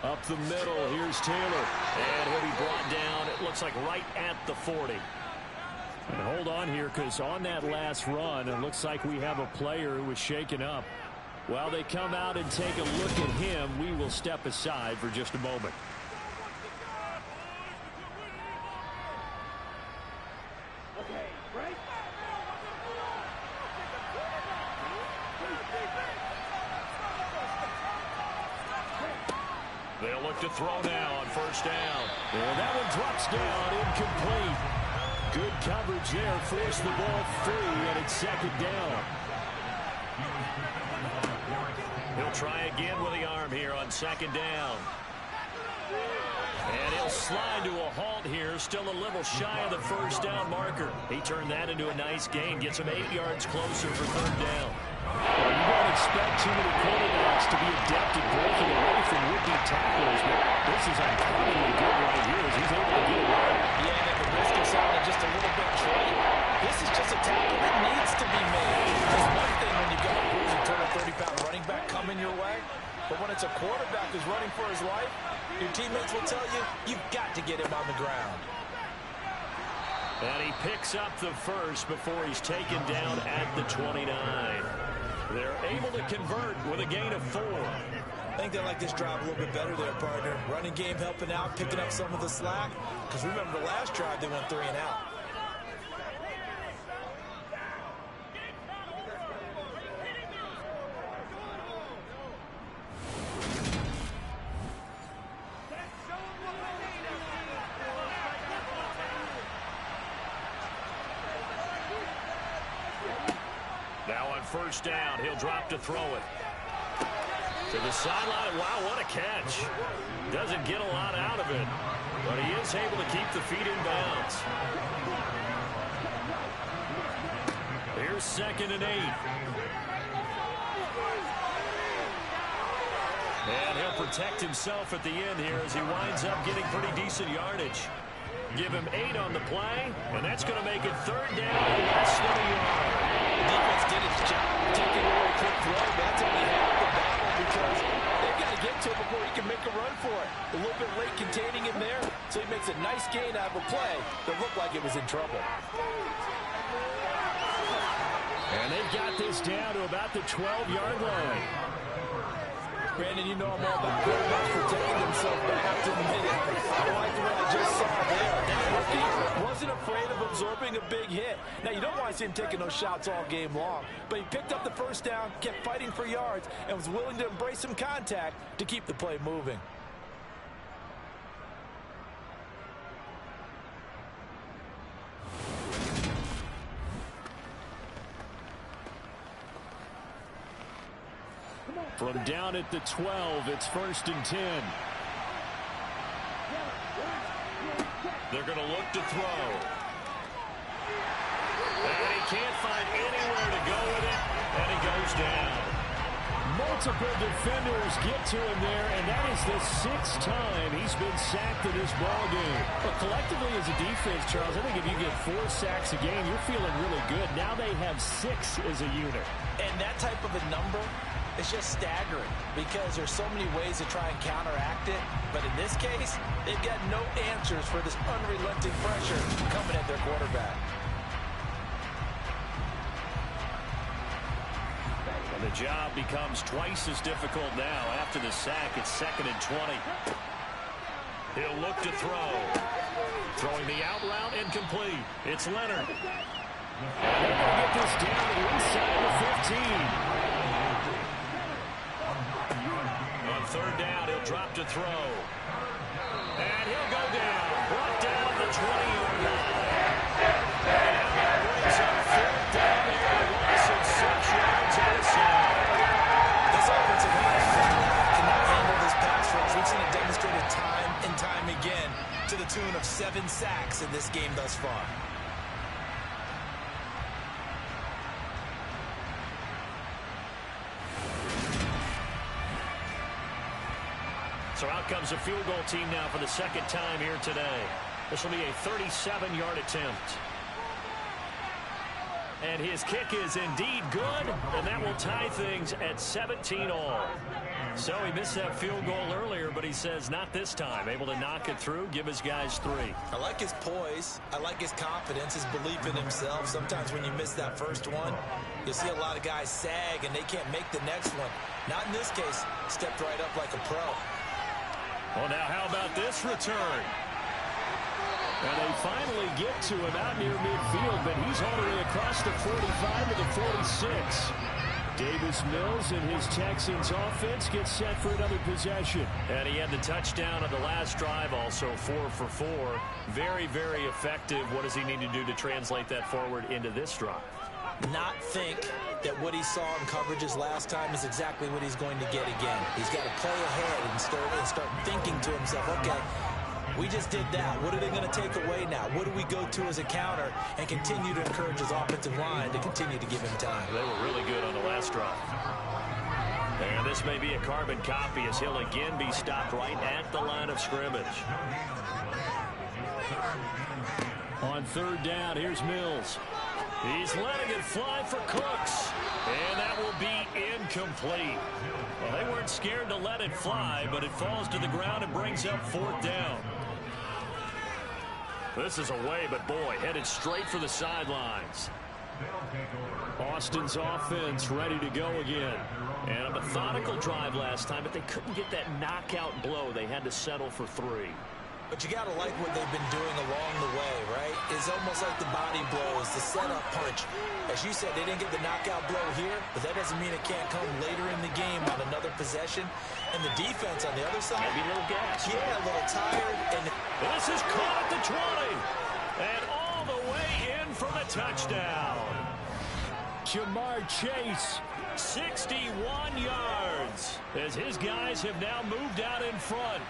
Up the middle, here's Taylor. And he'll be brought down, it looks like right at the 40. And hold on here, because on that last run, it looks like we have a player who was shaken up. While they come out and take a look at him, we will step aside for just a moment. They'll look to throw now on first down. And that one drops down, incomplete. Good coverage there, forced the ball free, and it's 2nd down. He'll try again with the arm here on 2nd down. And he'll slide to a halt here, still a little shy of the first down marker. He turned that into a nice gain, gets him 8 yards closer for 3rd down. Well, you got to expect too many quarterbacks to be adept at breaking away from would-be tacklers, but this is uncommonly good right here as he's able to get away. Yeah, and at the risk of sounding just a little bit trite, this is just a tackle that needs to be made. It's one thing when you've got a bruising 230-pound running back coming your way, but when it's a quarterback who's running for his life, your teammates will tell you, you've got to get him on the ground. And he picks up the first before he's taken down at the 29. They're able to convert with a gain of 4. I think they like this drive a little bit better there, partner. Running game helping out, picking up some of the slack. Because remember the last drive, they went 3 and out. Now on first down, he'll drop to throw it. To the sideline. Wow, what a catch. Doesn't get a lot out of it, but he is able to keep the feet in bounds. Here's 2nd and 8. And he'll protect himself at the end here as he winds up getting pretty decent yardage. Give him 8 on the play, and that's going to make it 3rd down and less than a yard. Defense did its job, taking away a quick throw, but that's only half the battle because they've got to get to him before he can make a run for it. A little bit late containing him there, so he makes a nice gain out of a play that looked like it was in trouble. And they've got this down to about the 12-yard line. Brandon, you know I'm all about quarterbacks protecting themselves, but I have to admit it. I like the way I just saw there. That rookie wasn't afraid of absorbing a big hit. Now, you don't want to see him taking those shots all game long, but he picked up the first down, kept fighting for yards, and was willing to embrace some contact to keep the play moving. From down at the 12, it's 1st and 10. They're going to look to throw. And he can't find anywhere to go with it, and he goes down. Multiple defenders get to him there, and that is the 6th time he's been sacked in this ballgame. But collectively as a defense, Charles, I think if you get 4 sacks a game, you're feeling really good. Now they have 6 as a unit. And that type of a number, it's just staggering because there's so many ways to try and counteract it. But in this case, they've got no answers for this unrelenting pressure coming at their quarterback. And the job becomes twice as difficult now. After the sack, it's 2nd and 20. He'll look to throw. Throwing the out route incomplete. It's Leonard. And they're going to get this down to inside the 15. On 3rd down, he'll drop to throw. And he'll go down. Brought down the 20-yard line. And that brings up 4th down and a loss of 6 yards on the side. This offensive line cannot handle this pass rush. We've seen it demonstrated time and time again to the tune of 7 sacks in this game thus far. So out comes a field goal team now for the 2nd time here today. This will be a 37-yard attempt. And his kick is indeed good, and that will tie things at 17-all. So he missed that field goal earlier, but he says not this time. Able to knock it through, give his guys 3. I like his poise. I like his confidence, his belief in himself. Sometimes when you miss that first one, you'll see a lot of guys sag, and they can't make the next one. Not in this case. Stepped right up like a pro. Well, now how about this return? And they finally get to him out near midfield, but he's all the way across the 45 to the 46. Davis Mills and his Texans offense get set for another possession. And he had the touchdown on the last drive, also 4 for 4. Very, very effective. What does he need to do to translate that forward into this drive? Not think that what he saw in coverages last time is exactly what he's going to get again. He's got to play ahead and start thinking to himself, okay, we just did that. What are they going to take away now? What do we go to as a counter? And continue to encourage his offensive line to continue to give him time. They were really good on the last drive. And this may be a carbon copy as he'll again be stopped right at the line of scrimmage. On third down, here's Mills. He's letting it fly for Cooks. And that will be incomplete. Well, they weren't scared to let it fly, but it falls to the ground and brings up fourth down. This is away, but boy, headed straight for the sidelines. Austin's offense ready to go again. And a methodical drive last time, but they couldn't get that knockout blow. They had to settle for 3. But you got to like what they've been doing along the way, right? It's almost like the body blows, the setup punch. As you said, they didn't get the knockout blow here, but that doesn't mean it can't come later in the game on another possession. And the defense on the other side, maybe a little gas. Yeah, a little tired. And this is caught at the 20. And all the way in for the touchdown. Jamar Chase, 61 yards, as his guys have now moved out in front.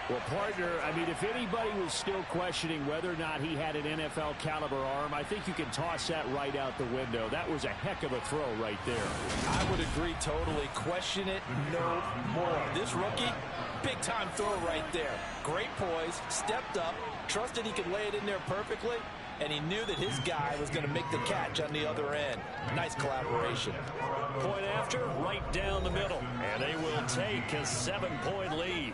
Well, partner, I mean, if anybody was still questioning whether or not he had an NFL caliber arm, I think you can toss that right out the window. That was a heck of a throw right there. I would agree totally. Question it no more. This rookie, big-time throw right there. Great poise, stepped up, trusted he could lay it in there perfectly, and he knew that his guy was going to make the catch on the other end. Nice collaboration. Point after, right down the middle. And they will take a 7-point lead.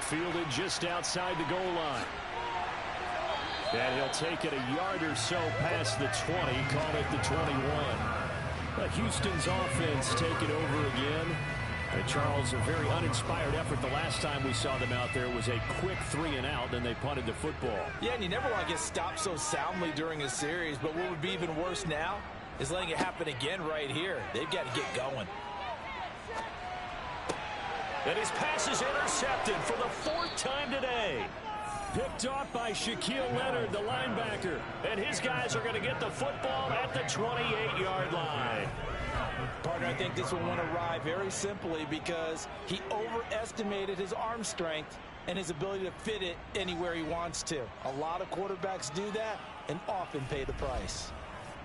Fielded just outside the goal line. And he'll take it a yard or so past the 20, call it the 21. But Houston's offense taking over again. And Charles, a very uninspired effort the last time we saw them out there was a quick 3-and-out, then they punted the football. Yeah, and you never want to get stopped so soundly during a series, but what would be even worse now is letting it happen again right here. They've got to get going. And his pass is intercepted for the 4th time today. Picked off by Shaquille Leonard, the linebacker. And his guys are going to get the football at the 28-yard line. Partner, I think this will want to ride very simply because he overestimated his arm strength and his ability to fit it anywhere he wants to. A lot of quarterbacks do that and often pay the price.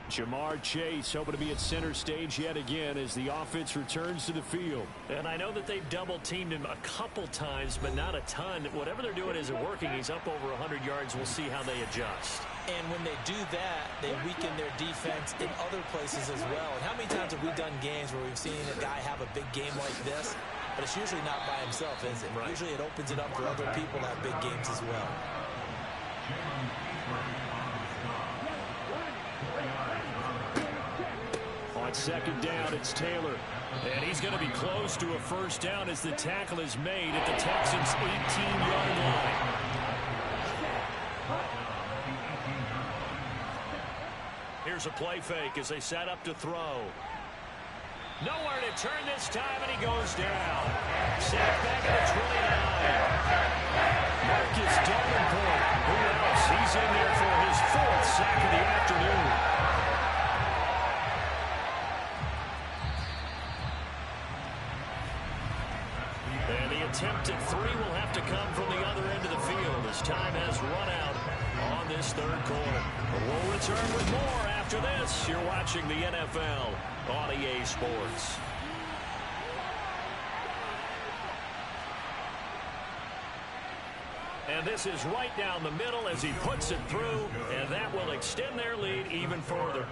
Jamar Chase hoping to be at center stage yet again as the offense returns to the field. And I know that they've double-teamed him a couple times, but not a ton. Whatever they're doing isn't working. He's up over 100 yards. We'll see how they adjust. And when they do that, they weaken their defense in other places as well. And how many times have we done games where we've seen a guy have a big game like this? But it's usually not by himself, is it? Right. Usually it opens it up for other people to have big games as well. On second down, it's Taylor. And he's going to be close to a first down as the tackle is made at the Texans' 18-yard line. Here's a play fake as they set up to throw. Nowhere to turn this time, and he goes down. Sacked back at the 29. Marcus Davenport. Who else? He's in there for his 4th sack of the afternoon. And the attempt at 3 will have to come from the other end of the field as time has run out on this 3rd quarter. We'll return with more after this. You're watching the NFL on EA Sports. And this is right down the middle as he puts it through, and that will extend their lead even further.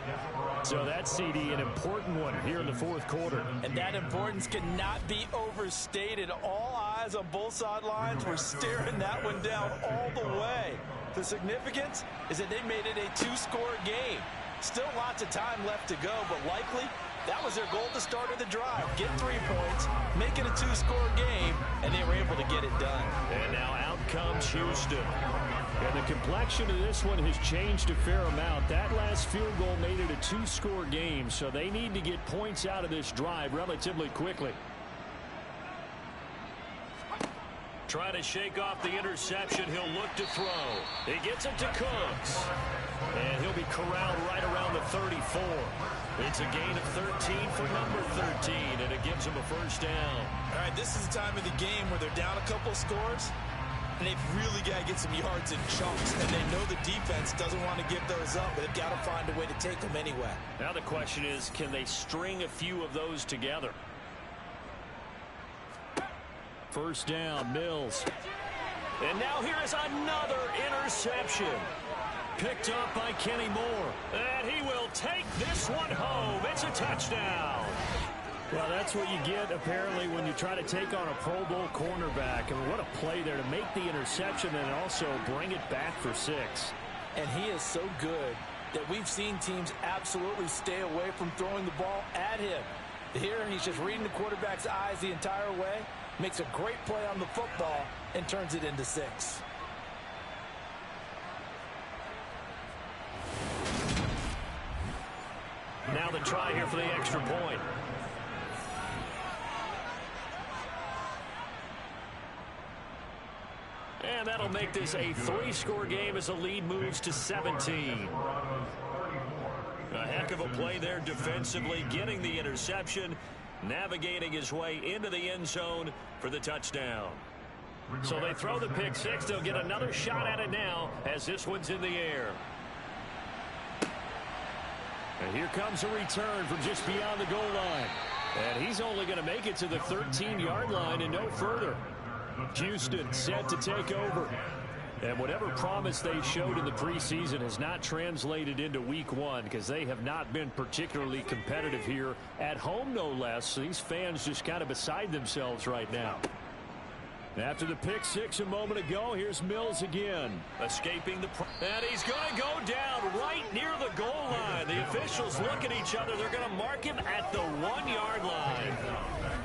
So that's, CD, an important one here in the 4th quarter. And that importance cannot be overstated. All eyes on both sidelines were staring that one down all the way. The significance is that they made it a 2-score game. Still lots of time left to go, but likely that was their goal at the start of the drive. Get 3 points, make it a 2-score game, and they were able to get it done. And now out comes Houston. And the complexion of this one has changed a fair amount. That last field goal made it a 2-score game, so they need to get points out of this drive relatively quickly. Trying to shake off the interception. He'll look to throw. He gets it to Cooks. And he'll be corralled right around the 34. It's a gain of 13 for number 13, and it gives him a first down. All right, this is the time of the game where they're down a couple scores, And they've really got to get some yards in chunks, and they know the defense doesn't want to give those up, but they've got to find a way to take them anyway. Now the question is, can they string a few of those together? First down, Mills. And now here is another interception. Picked up by Kenny Moore. And he will take this one home. It's a touchdown. Well, that's what you get, apparently, when you try to take on a Pro Bowl cornerback. And what a play there to make the interception and also bring it back for 6. And he is so good that we've seen teams absolutely stay away from throwing the ball at him. Here, he's just reading the quarterback's eyes the entire way, makes a great play on the football, and turns it into 6. Now the try here for the extra point. And that'll make this a 3-score game as the lead moves to 17. A heck of a play there defensively, getting the interception, navigating his way into the end zone for the touchdown. So they throw the pick 6. They'll get another shot at it now as this one's in the air. And here comes a return from just beyond the goal line. And he's only going to make it to the 13-yard line and no further. Houston set to take over. And whatever promise they showed in the preseason has not translated into week 1 because they have not been particularly competitive here at home, no less. These fans just kind of beside themselves right now. After the pick 6 a moment ago, here's Mills again. Escaping the... And he's going to go down right near the goal line. The officials look at each other. They're going to mark him at the 1-yard line.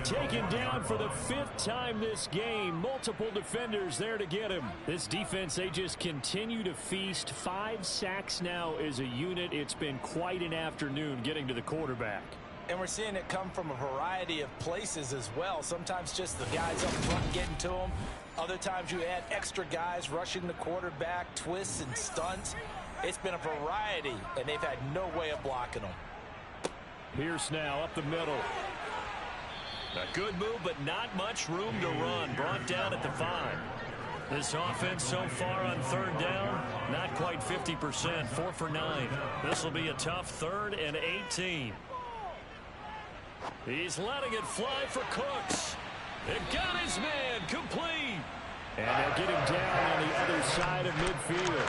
Taken down for the 5th time this game. Multiple defenders there to get him. This defense, they just continue to feast. 5 sacks now as a unit. It's been quite an afternoon getting to the quarterback. And we're seeing it come from a variety of places as well. Sometimes just the guys up front getting to him. Other times you add extra guys rushing the quarterback, twists and stunts. It's been a variety, and they've had no way of blocking them. Pierce now up the middle. A good move, but not much room to run. Brought down at the 5. This offense so far on 3rd down, not quite 50%, 4 for 9. This will be a tough 3rd and 18. He's letting it fly for Cooks. It got his man complete. And they'll get him down on the other side of midfield.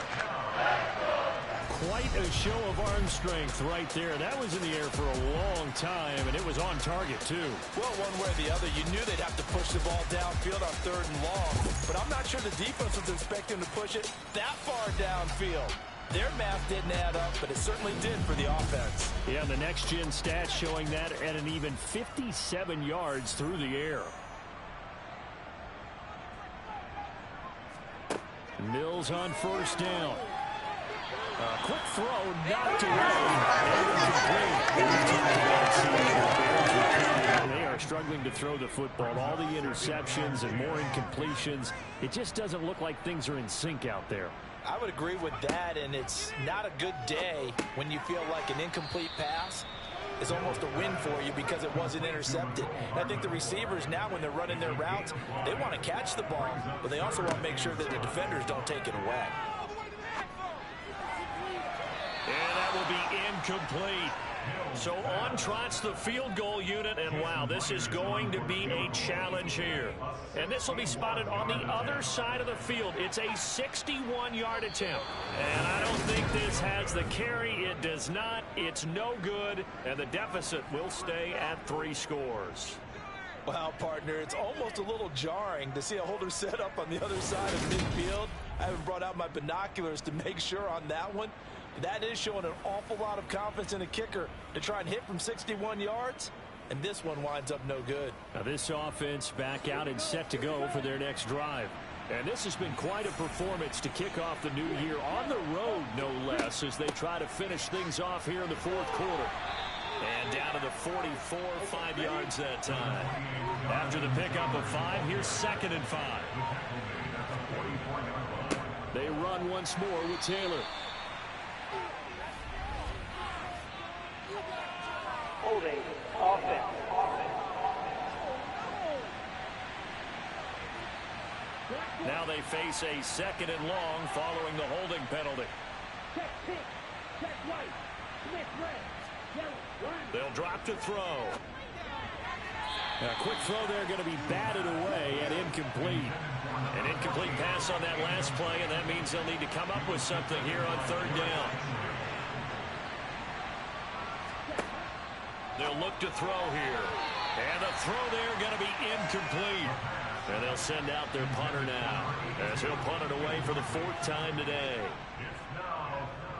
Quite a show of arm strength right there. That was in the air for a long time, and it was on target, too. Well, one way or the other, you knew they'd have to push the ball downfield on 3rd and long. But I'm not sure the defense was expecting to push it that far downfield. Their math didn't add up, but it certainly did for the offense. Yeah, the next-gen stats showing that at an even 57 yards through the air. Mills on 1st down. Quick throw, knocked away. They are struggling to throw the football. All the interceptions and more incompletions. It just doesn't look like things are in sync out there. I would agree with that, and it's not a good day when you feel like an incomplete pass is almost a win for you because it wasn't intercepted. And I think the receivers now, when they're running their routes, they want to catch the ball, but they also want to make sure that the defenders don't take it away. And that will be incomplete. So on trots the field goal unit, and wow, this is going to be a challenge here. And this will be spotted on the other side of the field. It's a 61-yard attempt. And I don't think this has the carry. It does not. It's no good. And the deficit will stay at 3 scores. Wow, partner, it's almost a little jarring to see a holder set up on the other side of midfield. I haven't brought out my binoculars to make sure on that one. That is showing an awful lot of confidence in a kicker to try and hit from 61 yards, and this one winds up no good. Now this offense back out and set to go for their next drive. And this has been quite a performance to kick off the new year on the road, no less, as they try to finish things off here in the 4th quarter. And down to the 44, 5 yards that time. After the pickup of 5, here's 2nd and 5. They run once more with Taylor. Holding offense. Now they face a 2nd and long following the holding penalty. They'll drop to throw. A quick throw there going to be batted away and incomplete. An incomplete pass on that last play, and that means they'll need to come up with something here on 3rd down. They'll look to throw here. And the throw there going to be incomplete. And they'll send out their punter now, as he'll punt it away for the 4th time today.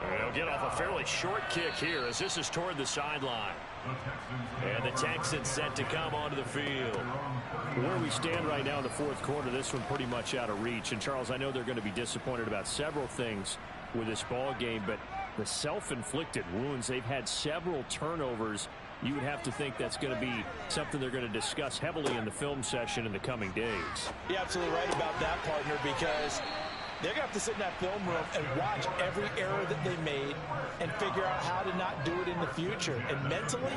And they'll get off a fairly short kick here, as this is toward the sideline. And the Texans set to come onto the field. Where we stand right now in the 4th quarter, this one pretty much out of reach. And, Charles, I know they're going to be disappointed about several things with this ball game, but the self-inflicted wounds, they've had several turnovers. You would have to think that's going to be something they're going to discuss heavily in the film session in the coming days. You're absolutely right about that, partner, because they're going to have to sit in that film room and watch every error that they made and figure out how to not do it in the future. And mentally,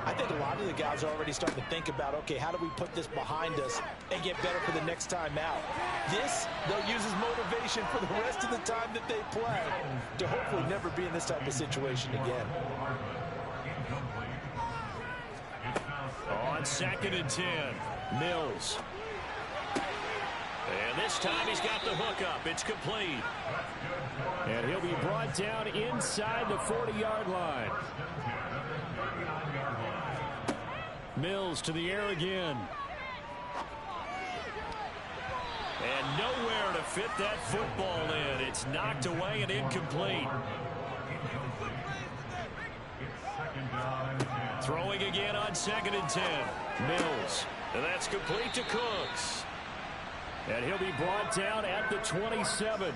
I think a lot of the guys are already starting to think about, okay, how do we put this behind us and get better for the next time out? This, they'll use as motivation for the rest of the time that they play to hopefully never be in this type of situation again. On 2nd and 10, Mills. And this time he's got the hook up. It's complete. And he'll be brought down inside the 40-yard line. Mills to the air again. And nowhere to fit that football in. It's knocked away and incomplete. Throwing again on 2nd and 10. Mills. And that's complete to Cooks. And he'll be brought down at the 27.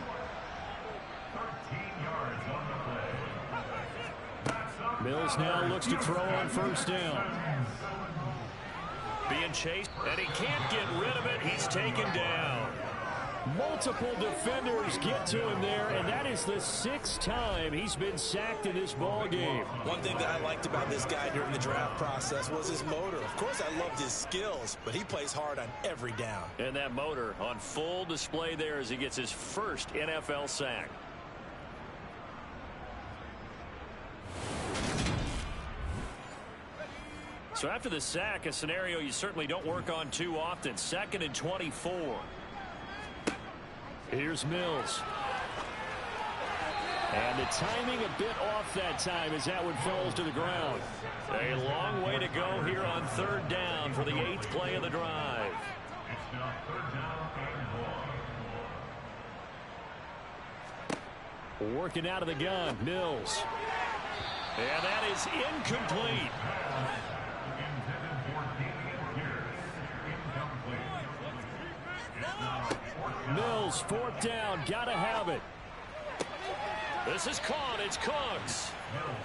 Mills now looks to throw on 1st down. Being chased, and he can't get rid of it. He's taken down. Multiple defenders get to him there, and that is the 6th time he's been sacked in this ball game. One thing that I liked about this guy during the draft process was his motor. Of course, I loved his skills, but he plays hard on every down. And that motor on full display there as he gets his first NFL sack. So after the sack, a scenario you certainly don't work on too often. 2nd and 24. Here's Mills. And the timing a bit off that time as that one falls to the ground. A long way to go here on 3rd down for the 8th play of the drive. Working out of the gun, Mills. And that is incomplete. Mills, 4th down, gotta have it. This is caught. It's Cooks.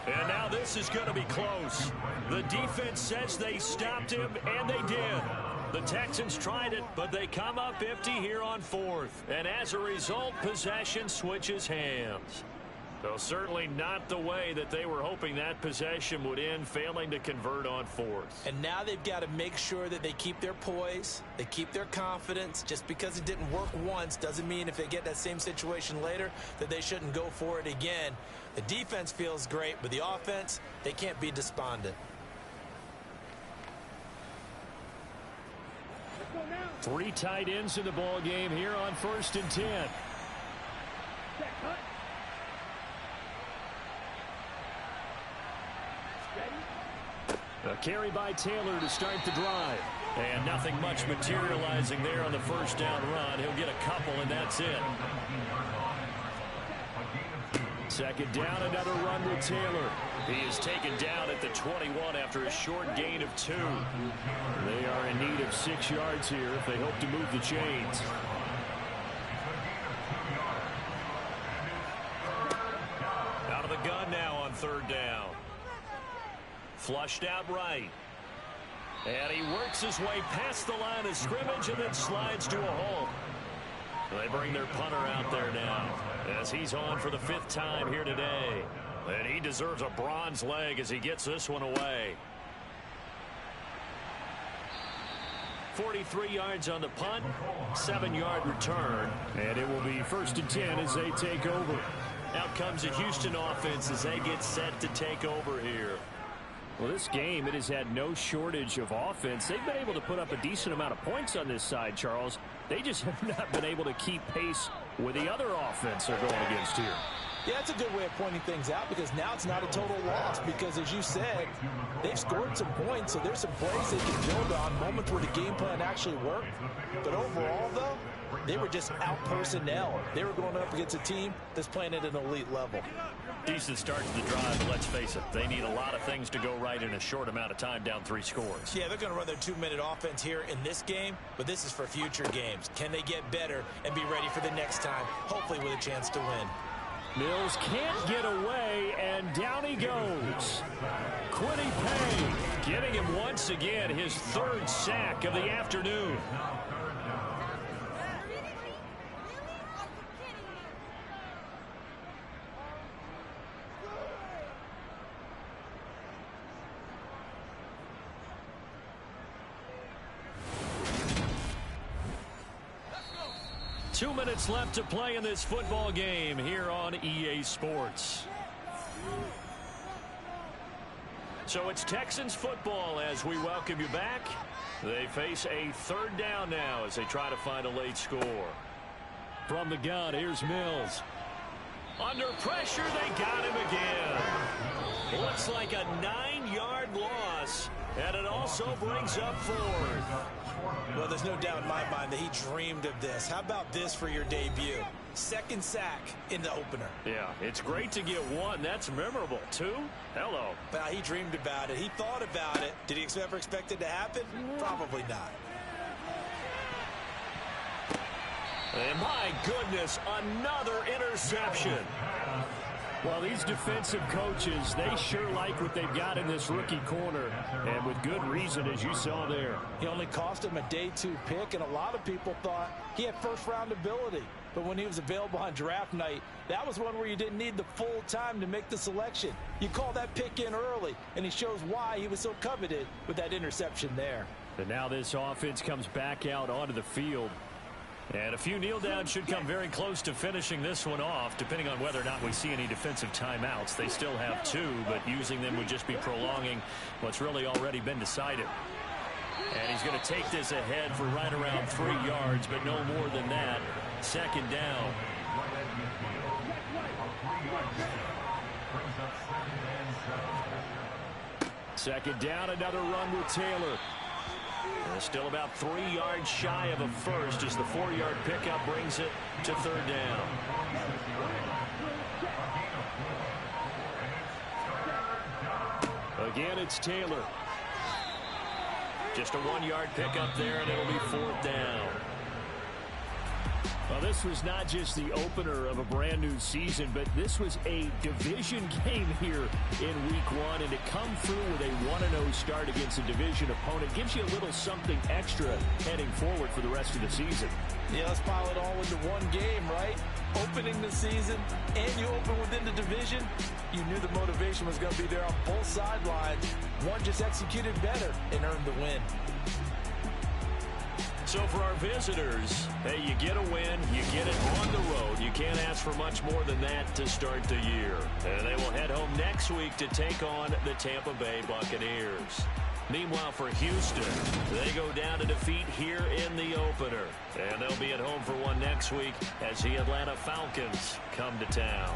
And now this is going to be close. The defense says they stopped him, and they did. The Texans tried it, but they come up empty here on 4th. And as a result, possession switches hands. So certainly not the way that they were hoping that possession would end, failing to convert on 4th. And now they've got to make sure that they keep their poise, they keep their confidence. Just because it didn't work once doesn't mean if they get that same situation later that they shouldn't go for it again. The defense feels great, but the offense, they can't be despondent. 3 tight ends in the ball game here on 1st and 10. A carry by Taylor to start the drive. And nothing much materializing there on the 1st down run. He'll get a couple, and that's it. 2nd down, another run with Taylor. He is taken down at the 21 after a short gain of 2. They are in need of 6 yards here if they hope to move the chains. Out of the gun now on 3rd down. Flushed out right. And he works his way past the line of scrimmage and then slides to a halt. They bring their punter out there now as he's on for the 5th time here today. And he deserves a bronze leg as he gets this one away. 43 yards on the punt, 7-yard return. And it will be 1st and 10 as they take over. Out comes the Houston offense as they get set to take over here. Well, this game, it has had no shortage of offense. They've been able to put up a decent amount of points on this side, Charles. They just have not been able to keep pace with the other offense they're going against here. Yeah, that's a good way of pointing things out because now it's not a total loss because, as you said, they've scored some points, so there's some plays they can build on, moments where the game plan actually worked. But overall, though, they were just out-personnel. They were going up against a team that's playing at an elite level. Decent start to the drive, but let's face it, they need a lot of things to go right in a short amount of time, down 3 scores. Yeah, they're going to run their 2-minute offense here in this game, but this is for future games. Can they get better and be ready for the next time, hopefully with a chance to win? Mills can't get away, and down he goes. Quiddy Pay getting him once again his 3rd sack of the afternoon. Two minutes left to play in this football game here on EA Sports. So it's Texans football as we welcome you back. They face a 3rd down now as they try to find a late score. From the gun, here's Mills. Under pressure, they got him again. Looks like a 9-yard loss, and it also brings up 4th. Well, there's no doubt in my mind that he dreamed of this. How about this for your debut? 2nd sack in the opener. Yeah, it's great to get 1. That's memorable. 2? Hello. Well, he dreamed about it. He thought about it. Did he ever expect it to happen? Probably not. And my goodness, another interception. Well, these defensive coaches, they sure like what they've got in this rookie corner, and with good reason, as you saw there. He only cost him a day 2 pick, and a lot of people thought he had first-round ability. But when he was available on draft night, that was one where you didn't need the full time to make the selection. You call that pick in early, and he shows why he was so coveted with that interception there. And now this offense comes back out onto the field. And a few kneel downs should come very close to finishing this one off, depending on whether or not we see any defensive timeouts. They still have 2, but using them would just be prolonging what's really already been decided. And he's going to take this ahead for right around 3 yards, but no more than that. 2nd down. Second down, another run with Taylor. And still about 3 yards shy of a first as the 4-yard pickup brings it to 3rd down. Again, it's Taylor. Just a 1-yard pickup there, and it'll be 4th down. Well, this was not just the opener of a brand new season, but this was a division game here in week 1, and to come through with a 1-0 start against a division opponent gives you a little something extra heading forward for the rest of the season. Yeah, let's pile it all into one game, right? Opening the season, and you open within the division. You knew the motivation was going to be there on both sidelines. One just executed better and earned the win. So for our visitors, hey, you get a win, you get it on the road. You can't ask for much more than that to start the year. And they will head home next week to take on the Tampa Bay Buccaneers. Meanwhile, for Houston, they go down to defeat here in the opener. And they'll be at home for one next week as the Atlanta Falcons come to town.